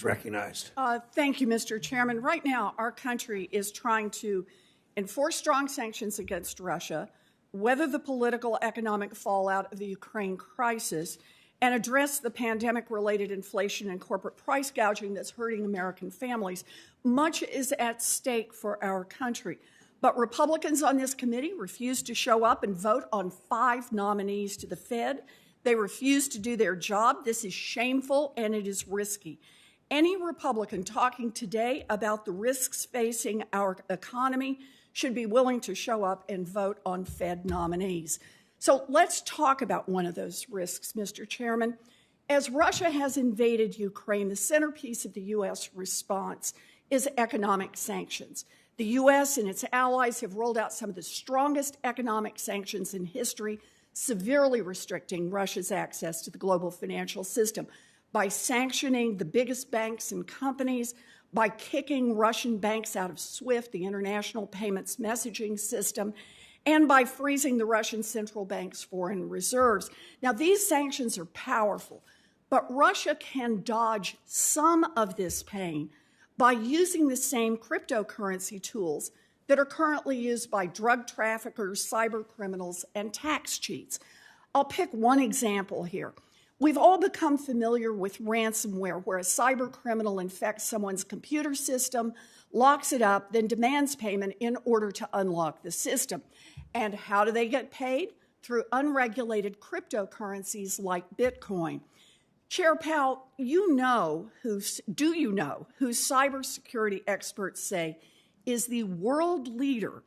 recognized. Thank you, Mr. Chairman. Right now, our country is trying to enforce strong sanctions against Russia, weather the political economic fallout of the Ukraine crisis, and address the pandemic-related inflation and corporate price gouging that's hurting American families. Much is at stake for our country. But Republicans on this committee refuse to show up and vote on 5 nominees to the Fed. They refuse to do their job. This is shameful and it is risky. Any Republican talking today about the risks facing our economy should be willing to show up and vote on Fed nominees. So let's talk about one of those risks, Mr. Chairman. As Russia has invaded Ukraine, the centerpiece of the U.S. response is economic sanctions. The U.S. and its allies have rolled out some of the strongest economic sanctions in history, severely restricting Russia's access to the global financial system by sanctioning the biggest banks and companies, by kicking Russian banks out of SWIFT, the international payments messaging system, and by freezing the Russian central bank's foreign reserves. Now, these sanctions are powerful, but Russia can dodge some of this pain by using the same cryptocurrency tools that are currently used by drug traffickers, cyber criminals, and tax cheats. I'll pick one example here. We've all become familiar with ransomware, where a cyber criminal infects someone's computer system, locks it up, then demands payment in order to unlock the system. And how do they get paid? Through unregulated cryptocurrencies like Bitcoin. Chair Powell, do you know who cybersecurity experts say is the world leader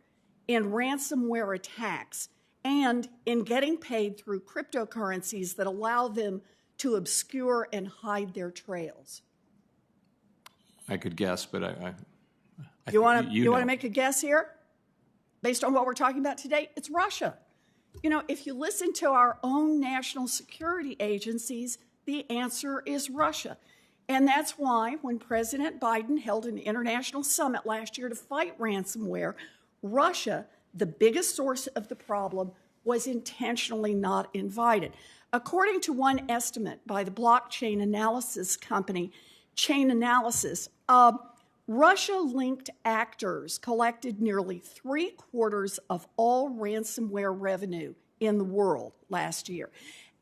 in ransomware attacks and in getting paid through cryptocurrencies that allow them to obscure and hide their trails? I could guess, but I you want to make a guess here? Based on what we're talking about today, it's Russia. You know, if you listen to our own national security agencies, the answer is Russia. And that's why when President Biden held an international summit last year to fight ransomware, Russia, the biggest source of the problem, was intentionally not invited. According to one estimate by the blockchain analysis company Chainalysis, Russia-linked actors collected nearly 3/4 of all ransomware revenue in the world last year.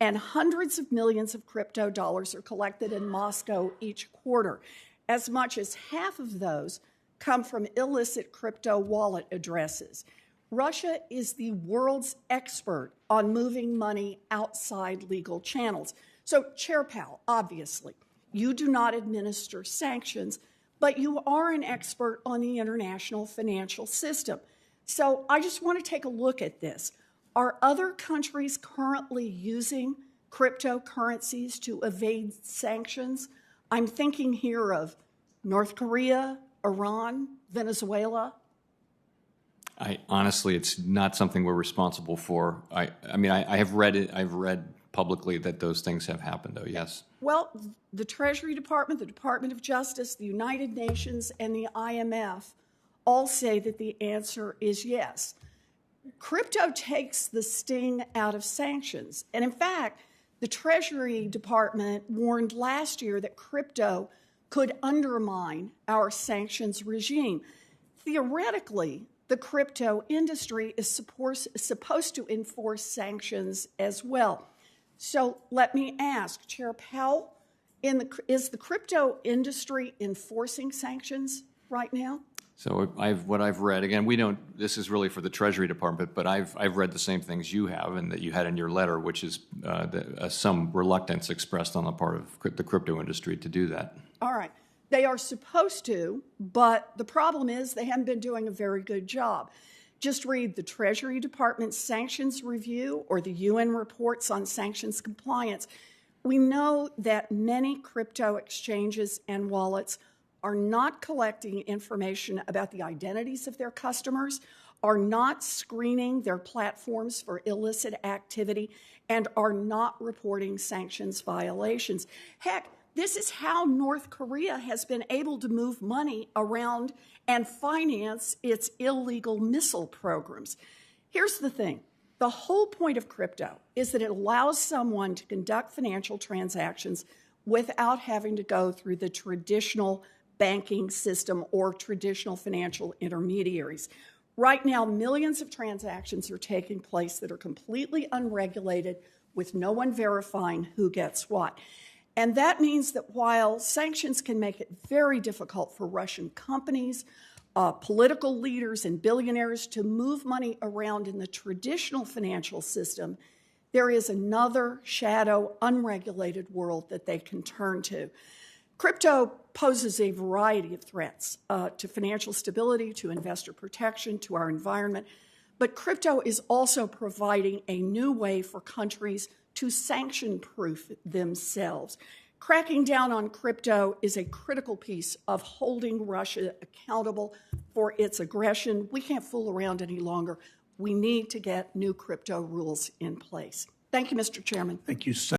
And hundreds of millions of crypto dollars are collected in Moscow each quarter. As much as half of those come from illicit crypto wallet addresses. Russia is the world's expert on moving money outside legal channels. So, Chair Powell, obviously, you do not administer sanctions, but you are an expert on the international financial system. So I just want to take a look at this. Are other countries currently using cryptocurrencies to evade sanctions? I'm thinking here of North Korea, Iran, Venezuela. Honestly, it's not something we're responsible for. I mean, I have read it. I've read publicly that those things have happened, though, yes. Well, the Treasury Department, the Department of Justice, the United Nations, and the IMF all say that the answer is yes. Crypto takes the sting out of sanctions. And in fact, the Treasury Department warned last year that crypto could undermine our sanctions regime. Theoretically, the crypto industry is supposed to enforce sanctions as well. So let me ask, Chair Powell, is the crypto industry enforcing sanctions right now? So what I've read, again, this is really for the Treasury Department, but I've read the same things you have and that you had in your letter, which is some reluctance expressed on the part of the crypto industry to do that. All right. They are supposed to, but the problem is they haven't been doing a very good job. Just read the Treasury Department's sanctions review or the UN reports on sanctions compliance. We know that many crypto exchanges and wallets are not collecting information about the identities of their customers, are not screening their platforms for illicit activity, and are not reporting sanctions violations. Heck, this is how North Korea has been able to move money around and finance its illegal missile programs. Here's the thing. The whole point of crypto is that it allows someone to conduct financial transactions without having to go through the traditional banking system or traditional financial intermediaries. Right now, millions of transactions are taking place that are completely unregulated with no one verifying who gets what. And that means that while sanctions can make it very difficult for Russian companies, political leaders, and billionaires to move money around in the traditional financial system, there is another shadow, unregulated world that they can turn to. Crypto poses a variety of threats to financial stability, to investor protection, to our environment. But crypto is also providing a new way for countries to sanction-proof themselves. Cracking down on crypto is a critical piece of holding Russia accountable for its aggression. We can't fool around any longer. We need to get new crypto rules in place. Thank you, Mr. Chairman. Thank you.